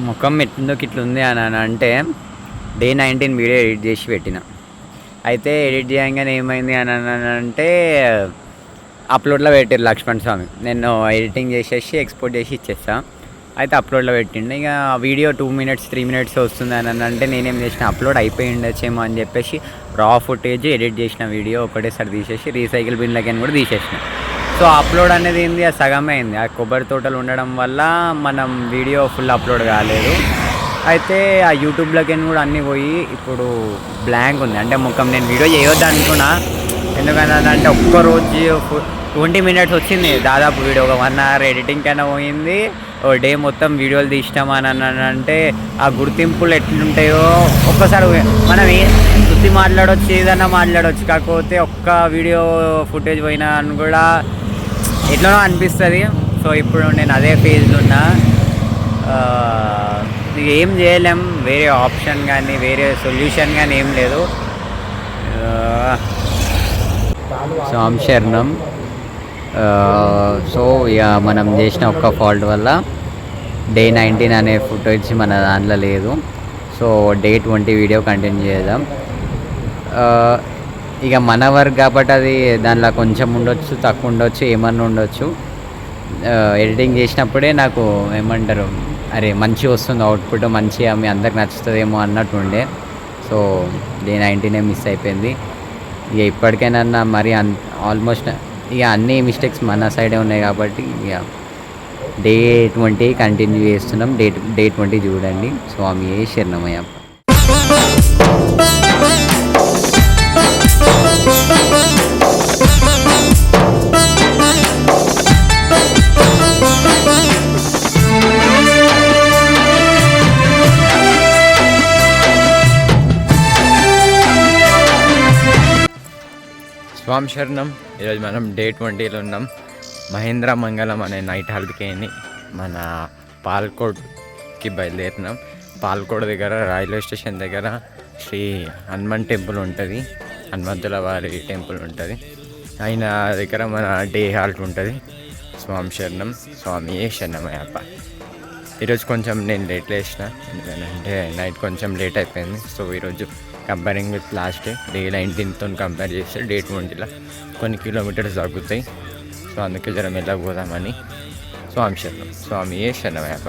ముఖం ఎట్లుందోకి ఇట్లా ఉంది అని అంటే డే 19 వీడియో ఎడిట్ చేసి పెట్టిన. అయితే ఎడిట్ చేయగానే ఏమైంది అని అంటే అప్లోడ్లో పెట్టారు లక్ష్మణ్ స్వామి. నేను ఎడిటింగ్ చేసేసి ఎక్స్పోర్ట్ చేసి ఇచ్చేస్తాను. అయితే అప్లోడ్లో పెట్టిండు. ఇక వీడియో 2 minutes 3 minutes వస్తుంది అని అంటే నేనేం చేసిన, అప్లోడ్ అయిపోయి ఉండొచ్చేమో అని చెప్పేసి రా ఫుటేజ్ ఎడిట్ చేసిన వీడియో ఒకటేసారి తీసేసి రీసైకిల్ బిన్లకి కూడా తీసేసిన. సో అప్లోడ్ అనేది ఏంది, ఆ సగమే అయింది. ఆ కొబ్బరి తోటలు ఉండడం వల్ల మనం వీడియో ఫుల్ అప్లోడ్ కాలేదు. అయితే ఆ యూట్యూబ్లోకి కూడా అన్నీ పోయి ఇప్పుడు బ్లాంక్ ఉంది. అంటే ముఖం నేను వీడియో చేయొద్దు అనుకున్నా, ఎందుకంటే ఒక్కరోజు 20 minutes వచ్చింది దాదాపు వీడియో. ఒక 1 hour ఎడిటింగ్ కైనా పోయింది. ఓ డే మొత్తం వీడియోలు తీసినామని అంటే ఆ గుర్తింపులు ఎట్లుంటాయో ఒక్కసారి మనం శుద్ధి మాట్లాడవచ్చు, ఏదన్నా మాట్లాడవచ్చు. కాకపోతే ఒక్క వీడియో ఫుటేజ్ పోయినా అని కూడా ఎట్లనో అనిపిస్తుంది. సో ఇప్పుడు నేను అదే ఫేజ్లో ఉన్నా. ఏం చేయలేం, వేరే ఆప్షన్ కానీ వేరే సొల్యూషన్ కానీ ఏం లేదు. శరణం. సో ఇక మనం చేసిన ఒక్క ఫాల్ట్ వల్ల డే 19 అనే ఫుటేజ్ మన దాంట్లో లేదు. సో డే 20 వీడియో కంటిన్యూ చేద్దాం. ఇక మన వర్క్ కాబట్టి అది దాంట్లో కొంచెం ఉండొచ్చు, తక్కువ ఉండొచ్చు, ఏమన్నా ఉండొచ్చు. ఎడిటింగ్ చేసినప్పుడే నాకు ఏమంటారు, అరే మంచిగా వస్తుంది అవుట్పుట్, మంచిగా మీ అందరికి నచ్చుతుందేమో అన్నట్టు ఉండే. సో డే 19 మిస్ అయిపోయింది. ఇక ఇప్పటికైనా మరి ఆల్మోస్ట్ ఇక అన్ని మిస్టేక్స్ మన సైడే ఉన్నాయి కాబట్టి ఇక డే 20 కంటిన్యూ చేస్తున్నాం. డే 20 చూడండి. స్వామి శరణమయ్య. స్వామి శరణం. ఈరోజు మనం డే 20లో ఉన్నాం. మహేంద్ర మంగళం అనే నైట్ హాల్కి మన పాల్కోడ్కి బయలుదేరినాం. పాల్కోడ్ దగ్గర రైల్వే స్టేషన్ దగ్గర శ్రీ హనుమాన్ టెంపుల్ ఉంటుంది, హనుమంతుల వారి టెంపుల్ ఉంటుంది. ఆయన దగ్గర మన డే హాల్ట్ ఉంటుంది. స్వామి శరణం. స్వామి శరణమయ్యప్ప. ఈరోజు కొంచెం నేను లేట్ లేచిన, ఎందుకంటే నైట్ కొంచెం లేట్ అయిపోయింది. సో ఈరోజు కంపేరింగ్ విత్ లాస్ట్ డే 19తో కంపేర్ చేస్తే డే 20లో కొన్ని కిలోమీటర్స్ తగ్గుతాయి. సో అందుకే జరం వెళ్ళకపోదామని. స్వామి శరణం. స్వామి శరణమయ్యప్ప.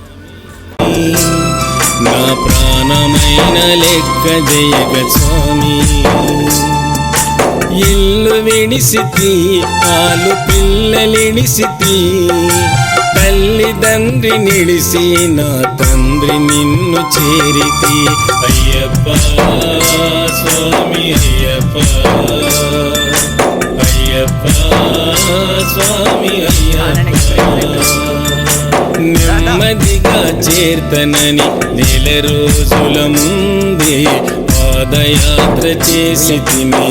నా ప్రాణమైన లెక్క జయగ స్వామి, ఇల్లు విడిసితి ఆలు పిల్లలిడిసితి, తల్లిదండ్రి నిడిసి నా తండ్రి నిన్ను చేరితి. అయ్యప్ప స్వామి అయ్యప్ప, అయ్యప్ప స్వామి అయ్యప్ప. నెమ్మదిగా చేర్తనని 1 రోజుల ముందే పాదయాత్ర చేసి తిని.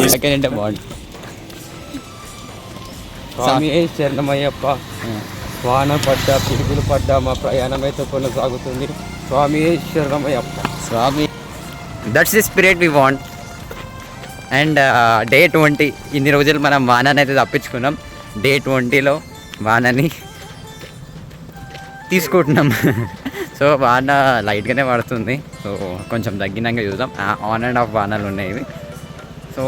స్వామి శరణమయ్యప్ప. వాన పడ్డా పిడుగులు పడ్డా మా ప్రయాణం అయితే కొనసాగుతుంది. స్వామి శరణమయ్యప్ప. Swami, that's the spirit we want. And day 20 ఇన్ని రోజులు మనం వానని అయితే తప్పించుకున్నాం. డే 20లో వానని తీసుకుంటున్నాం. సో వాన లైట్గానే పడుతుంది. సో కొంచెం తగ్గినాక చూద్దాం. ఆన్ అండ్ ఆఫ్ వానలు ఉన్నాయి ఇవి. సో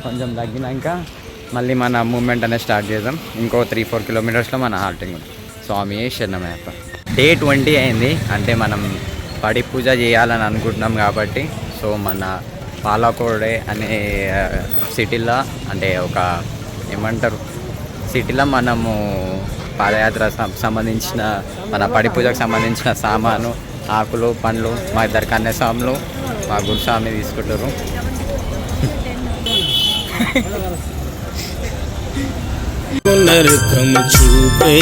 కొంచెం తగ్గినాక మళ్ళీ మన మూమెంట్ అనేది స్టార్ట్ చేద్దాం. ఇంకో 3-4 kilometers మన హాల్టింగ్ ఉంది. స్వామి శరణమయ్యప్ప. డే 20 అయింది. అంటే మనం పడి పూజ చేయాలని అనుకుంటున్నాం కాబట్టి సో మన పాలకోడే అనే సిటీలో, అంటే ఒక ఏమంటారు సిటీలో మనము పాదయాత్ర సంబంధించిన మన పడి పూజకు సంబంధించిన సామాను, ఆకులు, పండ్లు మా 2 కన్యాస్వాములు, మా గురుస్వామి తీసుకుంటారు. నరకము చూపే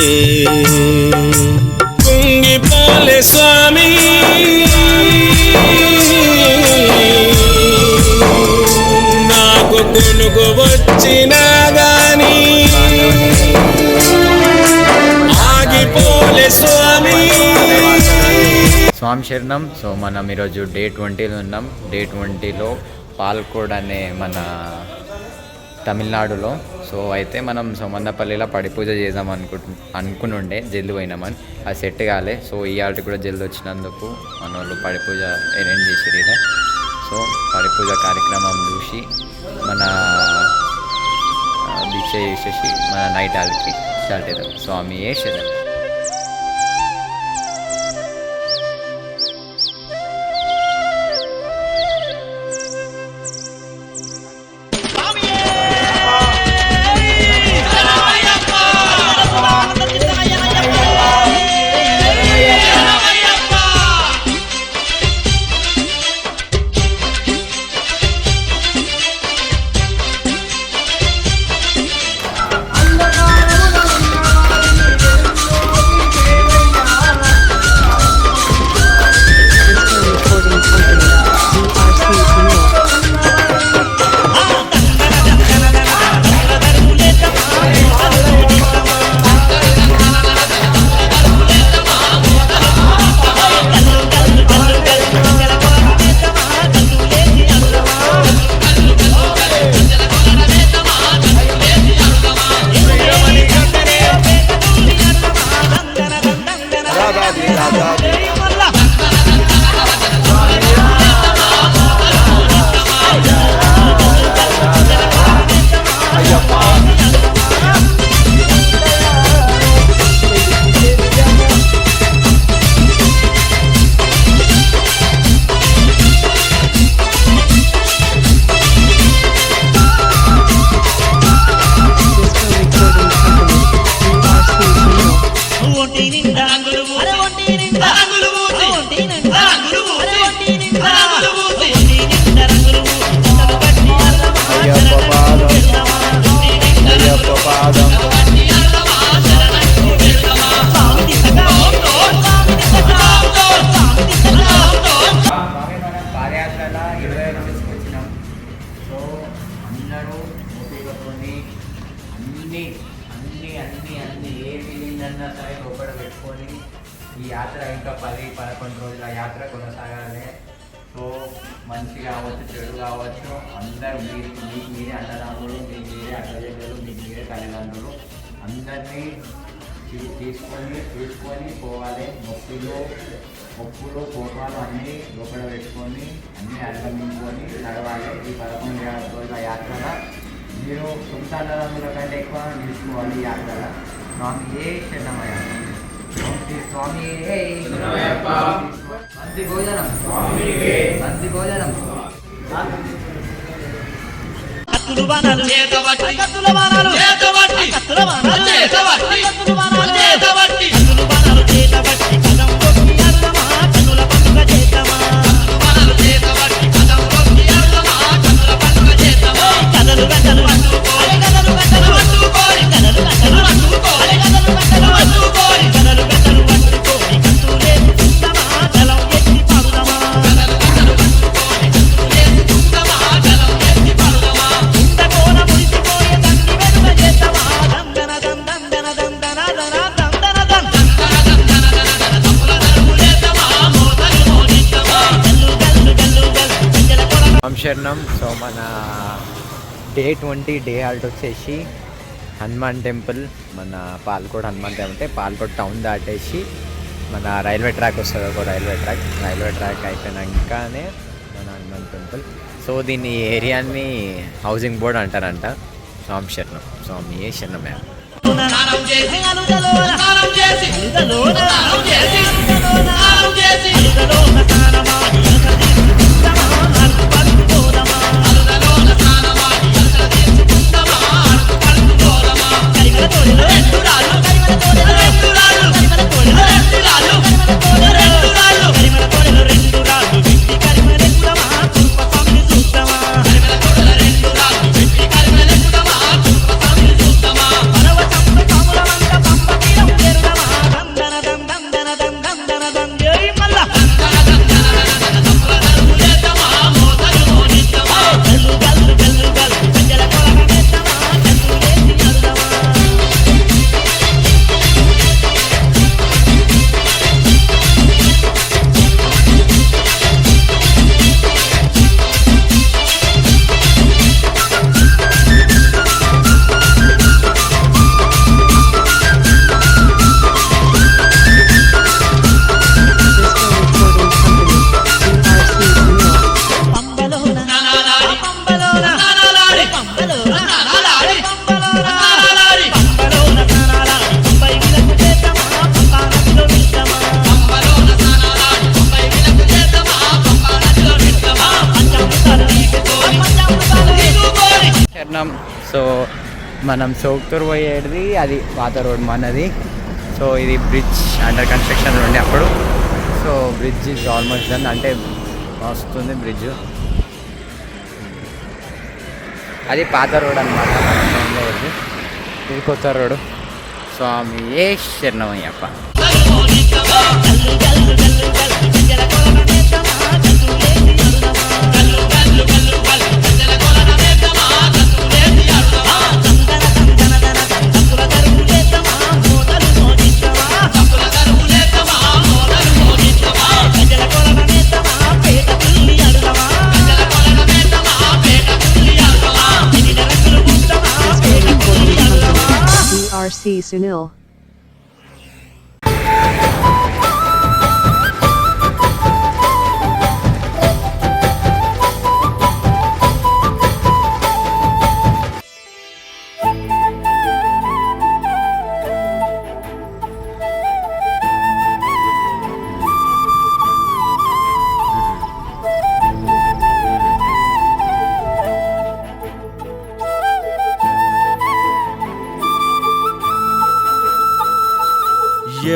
కుంగిపోలే స్వామి, నాకు కొనుగో వచ్చినా గాని ఆగిపోలే స్వామి. స్వామి శరణం. సో మనం ఈరోజు డే 20లో ఉన్నాం. డే 20లో పాల్కోడ్ అనే మన తమిళనాడులో. సో అయితే మనం సోమందపల్లిలో పడి పూజ చేద్దాం అనుకునుండే జల్ది పోయినామని అది సెట్ కాలే. సో ఇవాళ కూడా జల్ది వచ్చినందుకు మన వాళ్ళు పడి పూజ అరేంజ్ చేసిరు ఇలా. సో పడి పూజ కార్యక్రమం చూసి మన దీక్ష చేసేసి మన నైట్ ఆల్కి స్టార్ట్ అవుతాం. స్వామి శరణం. అన్ని ఏ ఫీలింగ్ సరే లోపల పెట్టుకొని ఈ యాత్ర ఇంకా 10-11 రోజుల యాత్ర కొనసాగాలి. సో మంచి కావచ్చు చెడు కావచ్చు అందరూ మీకు మీరే అన్నదమ్ములు, మీకు మీరే అక్కజెల్లెలు, మీకు మీరే తల్లిదండ్రులు అందరినీ తీసుకొని పోవాలి. మొక్కులు కోపాలు అన్నీ లోపల పెట్టుకొని అన్నీ అధిగమించుకొని నడవాలి. ఈ 11 రోజుల యాత్రలో మీరు సొంత అన్నదమ్ముల కంటే ఎక్కువ నిలుచుకోవాలి. ఈ యాత్రలో స్వామి శరణమయ్య, స్వామి మంచి భోజనం, మంచి భోజనం. కత్తులు బాణాలు చేతబట్టి, కత్తుల బాణాలు చేతబట్టి, కత్తుల బాణాలు చేతబట్టి, కత్తుల బాణాలు చేతబట్టి, కత్తుల బాణాలు చేతబట్టి, కదం కొట్టి అల్లమా కన్నుల పండుగ చేతమా, కత్తుల బాణాలు చేతబట్టి, కదం కొట్టి అల్లమా కన్నుల పండుగ చేతమా, కదలు గంటలు పట్టుకోరి, కదలు గంటలు పట్టుకోరి, కదలు గంటలు పట్టుకోరి, కదలు గంటలు పట్టుకోరి, కదలు గంటలు పట్టుకోరి, కత్తులే తుందమా జలం ఎత్తి పాడుదమా, కదలు గంటలు పట్టుకోరి, కత్తులే తుందమా జలం ఎత్తి పాడుదమా, కుందకోన మురిసిపోయే తండ్రి వెనుక చేతమా, దందన దందన దందన దందన దందన దందన తప్పుల దరువులేతమా మోతలు మోనితమా గల్లు గల్లు గల్లు గల్లు గంజల కొల శరణం. సో మన డే 20 డే హాల్ట్ వచ్చేసి హనుమాన్ టెంపుల్, మన పాల్కోట్ హనుమాన్ టెంపుల్, పాల్కోట్ టౌన్ దాటేసి మన రైల్వే ట్రాక్ వస్తుంది. ఒక రైల్వే ట్రాక్ అయిపోయినాకనే మన హనుమాన్ టెంపుల్. సో దీన్ని ఏరియాని హౌసింగ్ బోర్డ్ అంటారంట. స్వామి శరణం, స్వామి శరణమే. చేస్తున్నాం. సో మనం సోక్తూర్ పోయేది అది పాత రోడ్ మనది. సో ఇది బ్రిడ్జ్ అండర్ కన్స్ట్రక్షన్ ఉండే అప్పుడు. So bridge is almost done, అంటే వస్తుంది బ్రిడ్జ్. అది పాత రోడ్ అనమాట, ఇది కొత్త రోడ్. స్వామి ఏ శరణమయ్యప్ప. RC Sunil.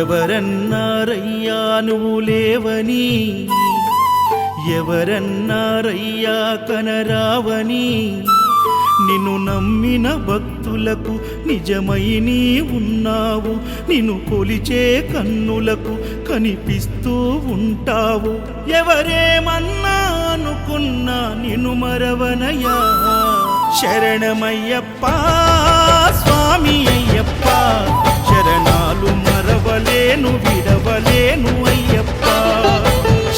ఎవరన్నారయ్యా నువ్వు లేవని, ఎవరన్నారయ్యా కనరావని, నిన్ను నమ్మిన భక్తులకు నిజమై నీ ఉన్నావు, నిన్ను కొలిచే కన్నులకు కనిపిస్తూ ఉంటావు. ఎవరేమన్నా అనుకున్నా నిన్ను మరవనయ్యా. శరణమయ్యప్ప స్వామి అయ్యప్ప, శరణాలు మరవలేను విడవలేను అయ్యప్ప.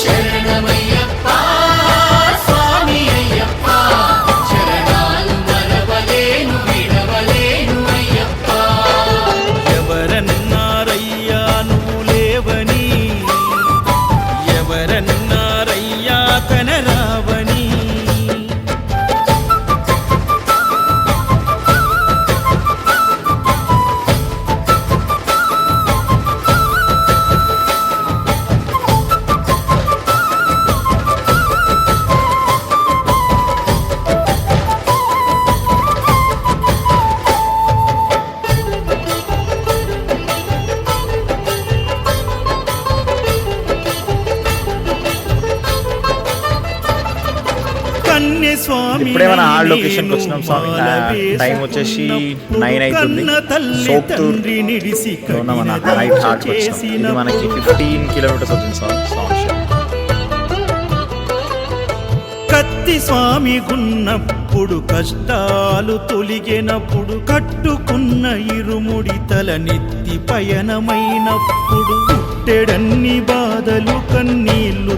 శరణమయ్యప్ప స్వామి అయ్యప్ప, శరణాలు మరవలేను విడవలేను అయ్యప్ప. ఎవరన్నారయ్యా నువ్వు లేవని, ఎవరన్నారయ్యా కనరావని. ఇప్పుడే మన ఆ లొకేషన్కి వచ్చినాం స్వామి. టైం వచ్చేసి 9 అవుతుంది. సోక్తూర్ మన నైట్ హాట్కి వచ్చినాం. ఇది మనకి 15 కిలోమీటర్స్ అవుతుంది స్వామి. కత్తి స్వామి గున్నప్పుడు కష్టాలు తొలిగినప్పుడు, కట్టుకున్న ఇరుముడి తల నెత్తి పయనమైనప్పుడు, పుట్టెడన్ని బాధలు కన్నీళ్లు